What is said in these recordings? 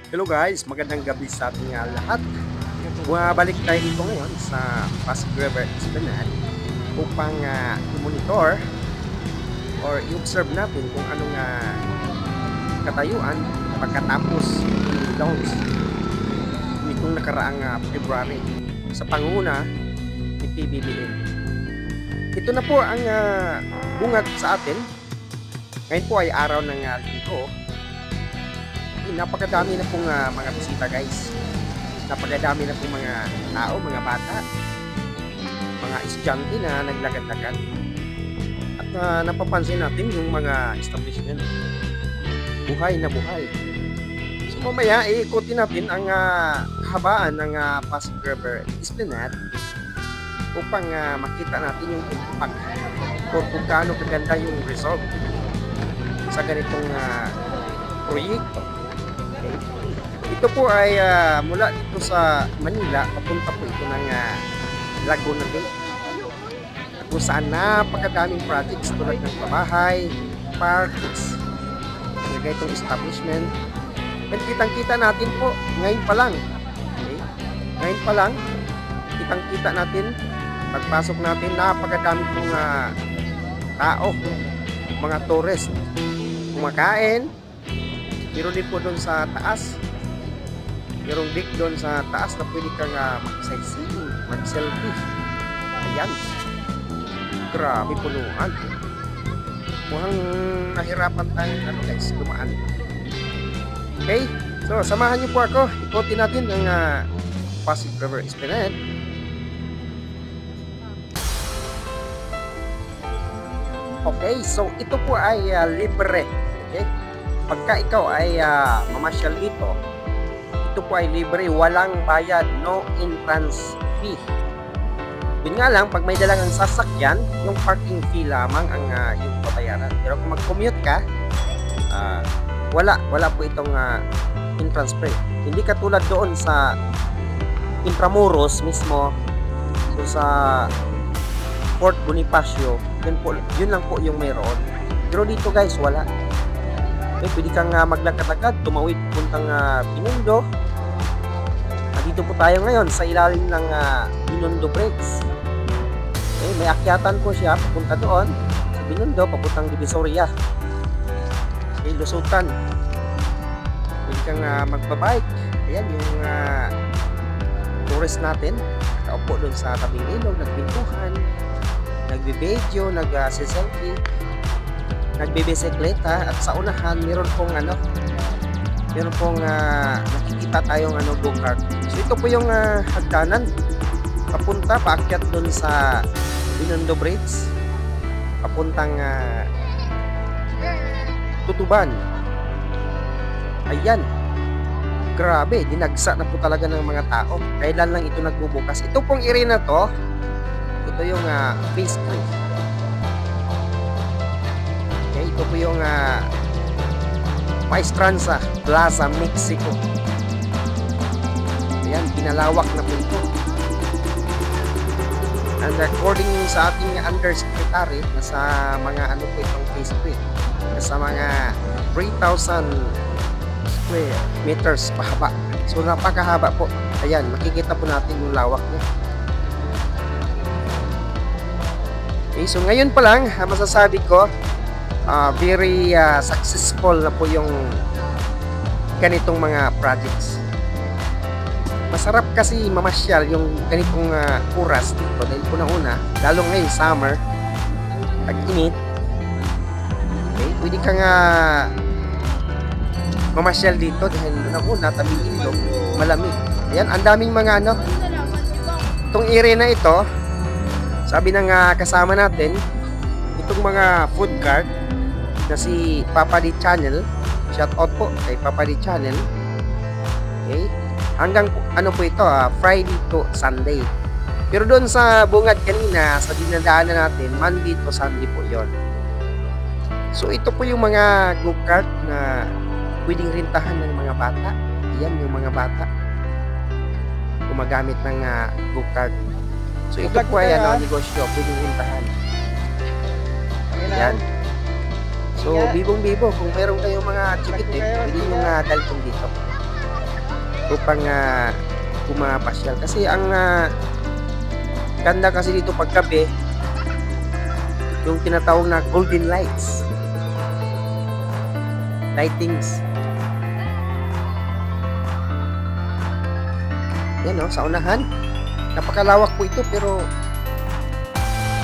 Hello guys, magandang gabi sa ating lahat. Bumabalik tayo dito ngayon sa Pasig River Esplanade upang i-monitor or i-observe natin kung anong katayuan pagkatapos i-launch nitong nakaraang February sa panguna ni PBBM. Ito na po ang bungad sa atin. Ngayon po ay araw ng linggo. Napakadami na pong mga bisita guys. Napakadami na pong mga tao, mga bata, mga estudyante na naglakad-lakad. At napapansin natin yung mga establishment. Buhay na buhay. So mamaya iikutin natin ang kahabaan ng Pasig River Esplanade upang makita natin yung impact o kung gaano kaganda yung result sa ganitong proyekto. Ito po ay mula dito sa Manila, papunta po ito ng Laguna Lake. Kung saan napakadaming projects tulad ng pabahay, parks, itong establishment. At kitang-kita natin po, ngayon pa lang. Okay? Ngayon pa lang, kitang-kita natin, pagpasok natin, napakadami pong tao, mga tourist, kumakain. Meron din po doon sa taas. Merong deck doon sa taas na pwede kang mag-sightseeing, mag-selfie. Ayan. Grabe punuan. Mukhang nahirapan tayo guys, dumaan. Okay? So, samahan niyo po ako. Ikutin natin ang Pasig River Esplanade. Okay, so ito po ay libre. Okay? Pagka ikaw ay mamasyal dito, ito po ay libre, walang bayad, no entrance fee. Yun nga lang, pag may dalang sasakyan, yung parking fee lamang ang yung babayaran. Pero kung mag-commute ka, wala po itong entrance fee. Hindi katulad doon sa Intramuros mismo, so sa Fort Bonifacio, yun lang po yung mayroon. Pero dito guys, wala. Okay, pwede kang maglakad-lakad, tumawid puntang Binondo. Dito po tayo ngayon sa ilalim ng Binondo Bridge. Okay, may akyatan po siya papunta doon sa Binondo, papuntang Divisoria. Okay, lusutan. Pwede kang magbabike. Ayan yung tourist natin. Nakaupo doon sa tabing ilog, nagpintuhan, nagbe-video, nag-selfie, nagbe-bisikleta, at sa unahan meron pong nakikita tayong go-kart. So ito po yung hagdanan papunta, paakyat doon sa Binondo Bridge, papuntang Tutuban. Ayan, grabe, dinagsa na po talaga ng mga tao. Kailan lang ito nagbubukas. Ito pong area na to, ito yung phase 3. Okay, ito po yung Maestranza Plaza, Mexico. Ayan, pinalawak na po ito. And according sa ating undersecretary, nasa mga po itong phase 3. Nasa mga 3,000 square meters pahaba. So napakahaba po. Ayan, makikita po natin yung lawak niya. Okay, so ngayon pa lang, masasabi ko, very successful na po yung ganitong mga projects. Masarap kasi mamasyal yung ganitong oras dito dahil po na una, lalo ngayon summer, tag-init. Okay, pwede kang mamasyal dito dahil na una, tabing ilog, malamig. Ayan, ang daming mga itong area na ito, sabi ng kasama natin, itong mga food cart na si Papa D Channel, shout out po kay Papa D Channel. Okay, hanggang po ito, Friday to Sunday. Pero doon sa bungad kanina, sa dinadaanan natin, Monday to Sunday po yon. So ito po yung mga go-kart na pwedeng rintahan ng mga bata. Yan yung mga bata gumagamit ng go-kart. So ito po ay negosyo, pwedeng rintahan. Yan. So, bibong-bibo, kung meron kayong mga activity, pwede nyo dalhin dito. upang pumapasyal. Kasi ang ganda kasi dito paggabi, yung tinatawag na golden lights, lightings. Yan sa unahan. Napakalawak po ito pero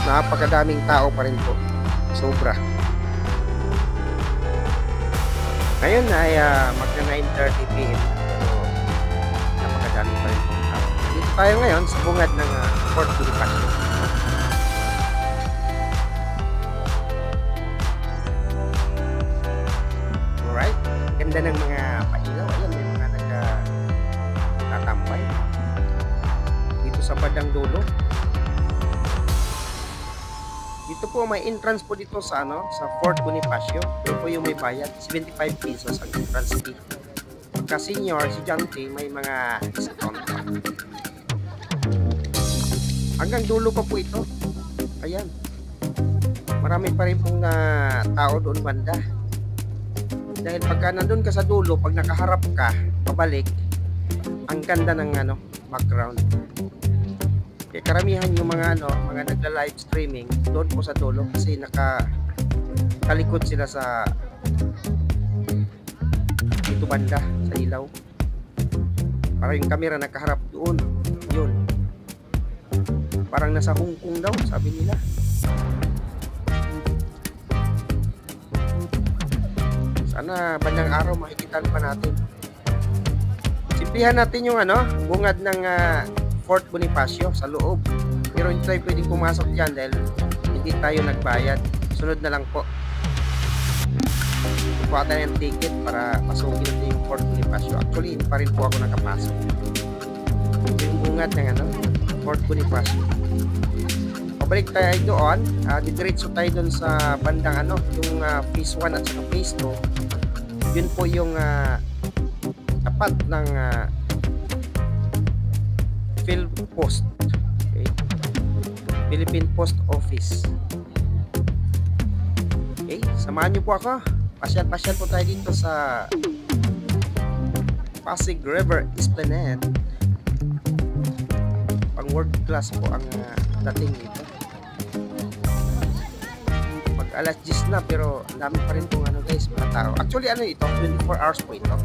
napakadaming tao pa rin po. Sobra. Ngayon ay magna 9:30 PM pero napakadami pa rin po tao. Dito tayo ngayon sa bungad ng Fort Bonifacio. Alright. Ganda ng mga pailaw. Ayan, may mga nagtatambay dito sa bandang dulo. Dito po may entrance po dito sa sa Fort Bonifacio. Ito po yung may bayad, 75 pesos ang entrance fee. Pagka senior, estudyante, may mga discount pa. Hanggang dulo pa po ito. Ayan. Marami pa rin pong tao doon banda. Dahil pagka nandun ka sa dulo, pag nakaharap ka, pabalik, ang ganda ng background. Kaya karamihan yung mga mga nagla-live streaming doon po sa dulo kasi nakalikod sila sa dito banda sa ilaw. Para yung camera nakaharap doon. Yun. Parang nasa Hong Kong daw, sabi nila. Sana bandang araw makikitan pa natin. Simplihan natin yung bungad ng Fort Bonifacio sa loob. Pero hindi tayo pwedeng pumasok dyan dahil hindi tayo nagbayad. Sunod na lang po. Kuha tayo ng ticket para pasukin natin yung Fort Bonifacio. Actually, hindi pa rin po ako nakapasok. Ito yung bungad ng Fort Bonifacio. Pabalik tayo doon. Didiretso tayo doon sa bandang yung phase 1 at saka phase 2. Yun po yung tapat ng PhilPost. Okay. Philippine Post Office. Okay, samahan niyo po ako. Pasyal-pasyal po tayo dito sa Pasig River Esplanade. Pang world class po ang dating dito. Pag alas 10 na pero ang dami pa rin pong guys, mga tao. Actually ito, 24 hours po ito.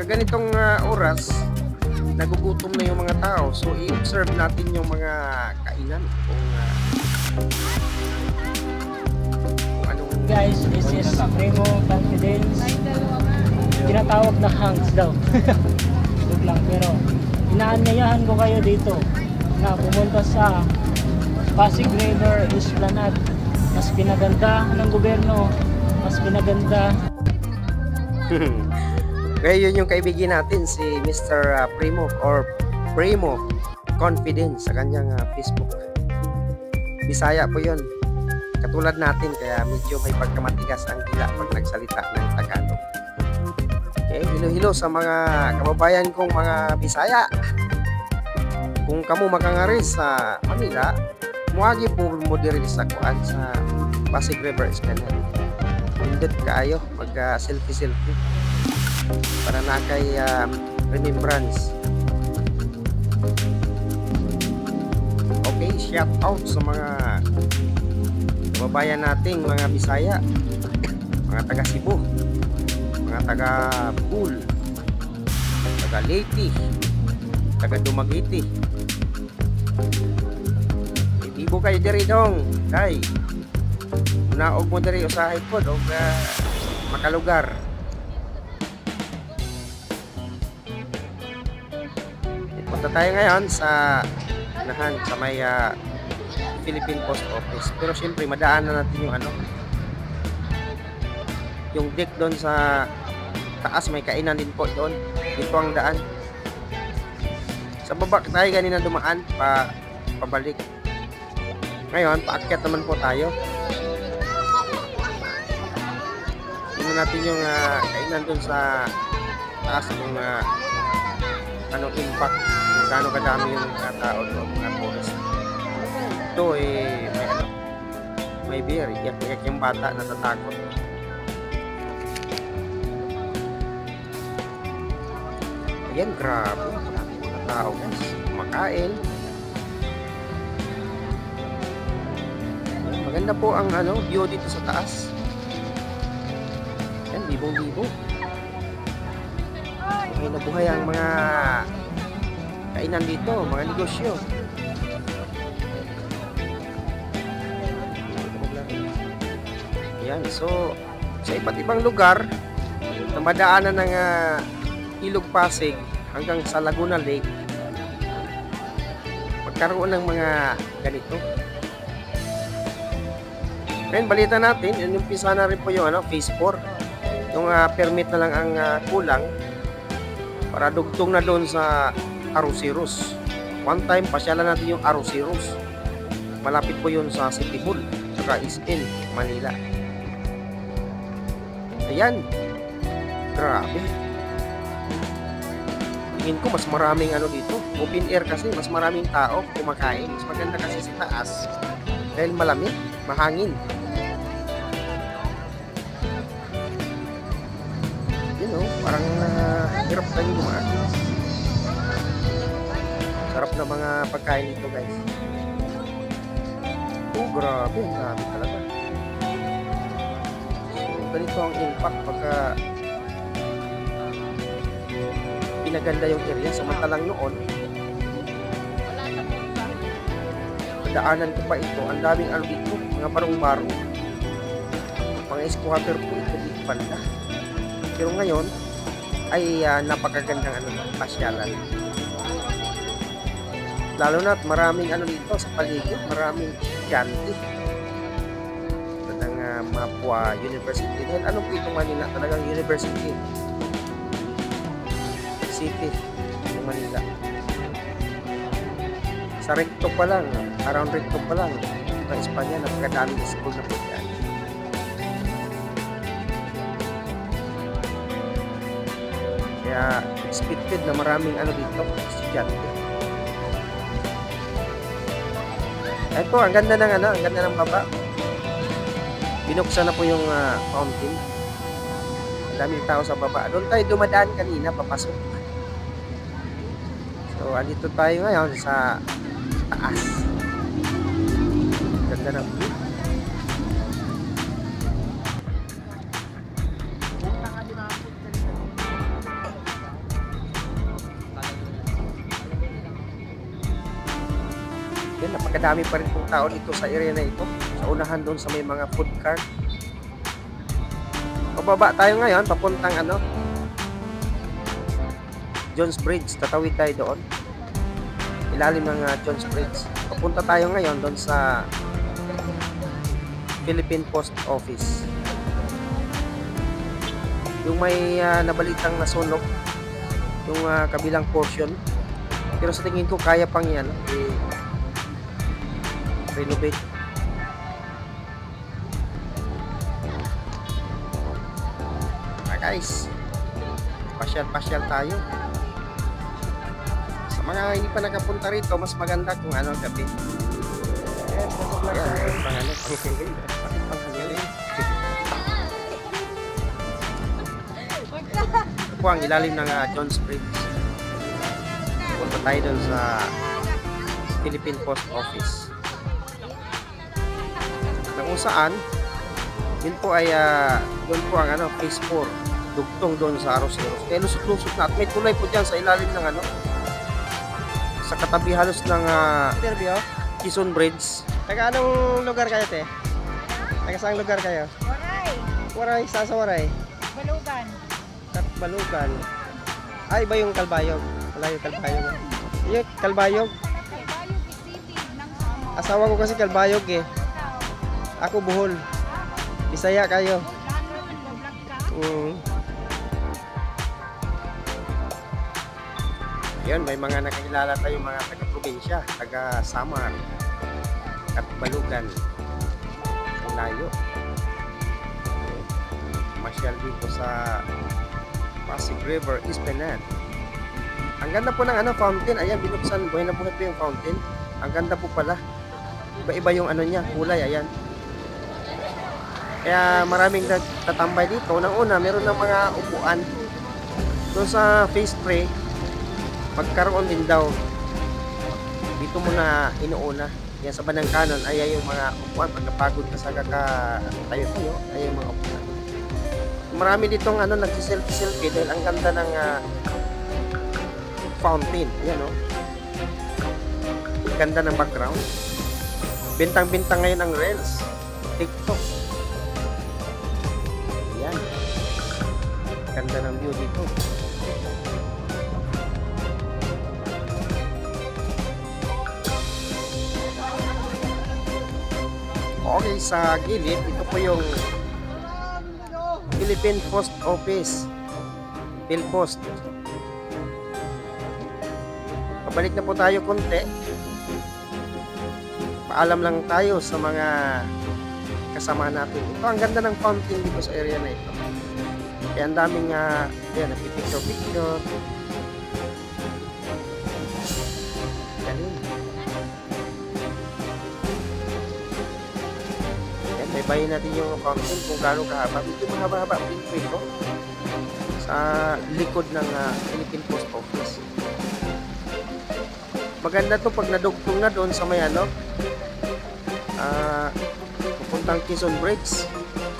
Ganitong oras, nagugutom na yung mga tao. So, i-observe natin yung mga kainan. Kung anong... Guys, this is Primo Confidence. Tinatawag na hangs daw. Huwag lang, pero inaanyayahan ko kayo dito na pumunta sa Pasig River Esplanade. Mas pinaganda ng gobyerno. Mas pinaganda. Kaya yun yung kaibigan natin, si Mr. Primo or Primo Confidence sa kanyang Facebook. Bisaya po yun. Katulad natin, kaya medyo may pagkamatigas ang dila pag nagsalita ng Tagalog. Okay, hilo-hilo sa mga kababayan kong mga Bisaya. Kung kamo makangari sa Manila, muagi po mo diri sa kuan sa Pasig River Esplanade. Pindot kaayo mag-selfie para na kay remembrance. Okay, shout out sa mga kababayan nating mga Bisaya, mga taga Cebu, mga taga Bul, taga Leyte, taga Dumaguete. Ibo kayo diri dong, kay naog mo diri usahay po og makalugar. Punta tayo ngayon sa unahan sa may Philippine Post Office. Pero syempre madaanan natin yung yung deck doon sa taas, may kainan din po doon. Dito ang daan. Sa baba tayo ganina dumaan pabalik. Ngayon paakyat naman po tayo. Tingnan natin yung kainan doon sa taas ng anong impact, kung gaano kadami yung mga tao doon, mga tourist. Ito may beer, iyak-iyak yung bata, natatakot. Yan, grabe. Grabe mga tao guys. Kumakain. Yan, maganda po ang view dito sa taas. Yan, libong-libo. Buhay na buhay ang mga kainan dito, mga negosyo. Yan, so sa iba't ibang lugar na madaanan ng Ilog Pasig hanggang sa Laguna Lake, magkaroon ng mga ganito. Ngayon, balita natin, yung umpisa na rin po yung phase 4. Yung permit na lang ang kulang para dugtong na doon sa Aroseros. One time, pasyalan natin yung Aroseros. Malapit po yun sa City Hall, saka SM, Manila. Ayan. Grabe. Tingin ko mas maraming dito. Open air kasi, mas maraming tao kumakain. Mas maganda kasi sa taas. Dahil malamig, mahangin. Parang hirap tayong dumaan. Sarap na mga pagkain dito guys. Oh, grabe. Ang dami talaga. Ganito ang impact pagka pinaganda yung area. Samantalang noon, daanan ko pa ito, ang daming dito, mga barong-barong, mga squatter po ito dito banda. Pero ngayon ay napakagandang pasyalan. Lalo na't maraming dito sa paligid, maraming estudyante. Mapua University. Dahil po ito Manila? Talagang University City ng Manila. Sa Recto pa lang, around Recto pa lang, sa Espanya, napakadaming school na po yan. Kaya expected na maraming dito, estudyante. Ito, ang ganda ng ang ganda ng baba. Binuksan na po yung fountain. Ang daming tao sa baba. Doon tayo dumadaan kanina, papasok. So, andito tayo ngayon sa taas. Ganda ng view. Yan, napakadami pa rin pong tao dito sa area na ito. Sa unahan doon sa may mga food cart. Pababa tayo ngayon, papuntang Jones Bridge. Tatawid tayo doon. Ilalim ng Jones Bridge. Papunta tayo ngayon doon sa Philippine Post Office. Yung may nabalitang nasunog, yung kabilang portion. Pero sa tingin ko, kaya pang yan renovate. Guys, pasyal tayo. Sa mga hindi pa nakapunta rito, mas maganda kung gabi. Ito po ang ilalim ng Jones Bridge. Punta tayo doon sa Philippine Post Office. Kung saan yun po ay doon po ang phase 4, dugtong doon sa Aroseros. Kaya lusot-lusot na at may tulay po dyan sa ilalim ng sa katabi halos ng Quezon Bridge. Taga anong lugar kayo, te? Taga saang lugar kayo? Waray. Waray, sa Waray? Balugan. Balugan. Ay, iba yung Kalbayog. Wala yung Kalbayog. Yung Kalbayog. Kalbayog City ng Sama. Asawa ko kasi Kalbayog eh. Ako Bohol. Bisaya kayo. Yan, may mga nakakilala tayong mga taga-probinsya, taga-Samar, at Balugan. Ang layo. Masyal dito sa Pasig River, Esplanade. Ang ganda po ng fountain. Ayan, binuksan. Buhay na buhay po yung fountain. Ang ganda po pala. Iba-iba yung niya, kulay. Ayan. Kaya maraming tatambay dito. Unang-una, meron ng mga upuan. Doon sa phase 3, magkaroon din daw dito muna inuuna. Yan sa bandang kanan ay yung mga upuan pagkapagod ka sa tayo-tayo ay yung mga upuan. Marami ditong nagsiselfie dahil ang ganda ng fountain. Ayan o. Ganda ng background. Bintang-bintang ngayon ang Reels, TikTok. Ayan. Ganda ng view dito. Okay, sa gilid, ito po yung Philippine Post Office. PhilPost. Pabalik na po tayo konti. Paalam lang tayo sa mga kasama natin. Ito, ang ganda ng fountain dito sa area na ito. Kaya ang daming nagpipicture-picture. Galing. Yan, baybayin natin yung fountain kung gaano kahaba. Medyo mahaba-haba din po ito sa likod ng Philippine Post Office. Maganda to pag nadugtong na doon sa may papuntang Quezon Bridge,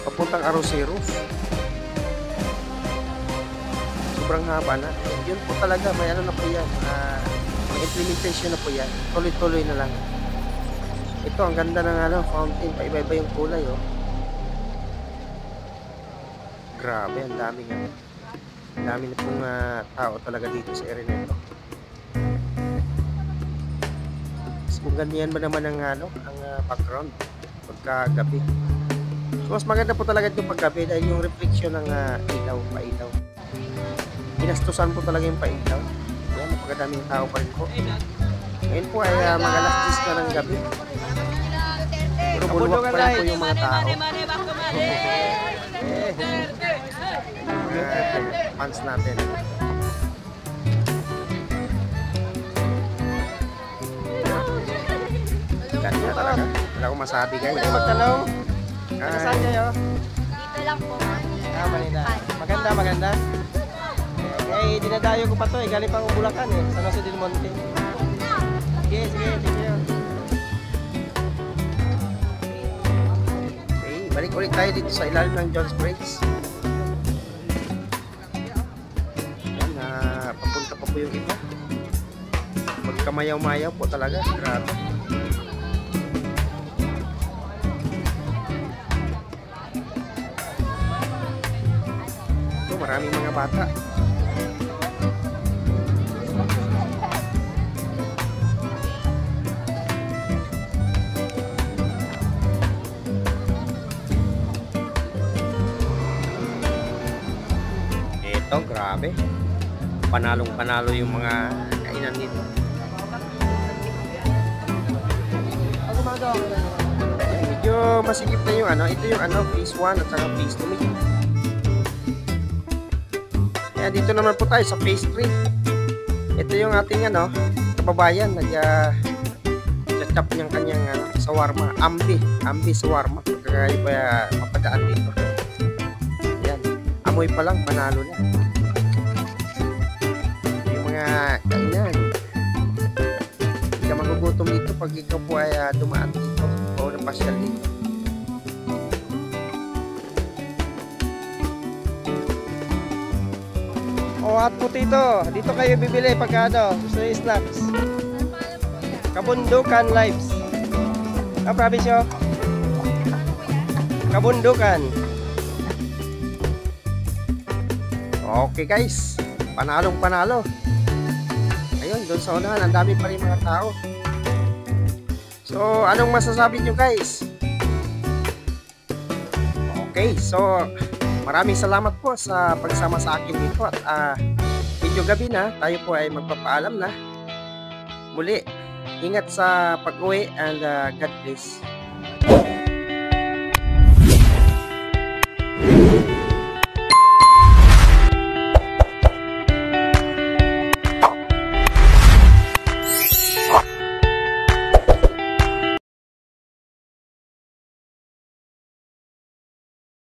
papuntang Arroceros. Sobrang haba na. Yun po talaga, may na po yan. May implementation na po yan. Tuloy-tuloy na lang. Ito, ang ganda ng fountain. Paiba-iba yung kulay, oh. Grabe, ang dami nga. Ang dami na pong tao talaga dito sa area na ito. Kung ganyan ba naman ang background pagkagabi. So, mas maganda po talaga itong paggabi dahil yung reflection ng ilaw, pailaw. Ginastusan po talaga yung pailaw. Yan, napakadaming tao pa rin po. Ngayon po ay mag-alas 10 na ng gabi. Pero bulwak pa rin po yung mga tao. Fans natin. Ganda talaga. Wala akong masabi guys. Pwede magtanong? Saan kayo? Dito lang po. Manila. Maganda, maganda. Eh, dinadayo ko pa to eh. Galing pang Bulacan eh. San Jose del Monte. Sige, sige, sige. Okay, balik ulit tayo dito sa ilalim ng Jones Bridge. Yan, papunta pa po yung iba. Magkamayaw-mayaw po talaga. Grabe. Maraming mga bata. Ito, grabe. Panalong-panalo yung mga kainan dito. Medyo masikip na yung ito yung phase 1 at saka phase 2. Dito naman po tayo sa phase 3. Ito yung ating kababayan nag-chop niyang kanyang shawarma, ambi shawarma. Kaya ba mapadaan dito. Yan, amoy pa lang panalo na. Yung mga kainan. Hindi ka magugutom dito pag ikaw po ay dumaan dito o napasyal dito. O hot potato. Dito kayo bibili pagka gusto nyo snacks. Kabundukan Lives. Province nyo? Kabundukan. Okay guys, panalong panalo. Ayun, doon sa unahan, ang dami pa rin mga tao. So, anong masasabi nyo guys? Okay, so maraming salamat po sa pagsama sa akin dito at medyo gabi na, tayo po ay magpapaalam na. Muli, ingat sa pag-uwi and God bless.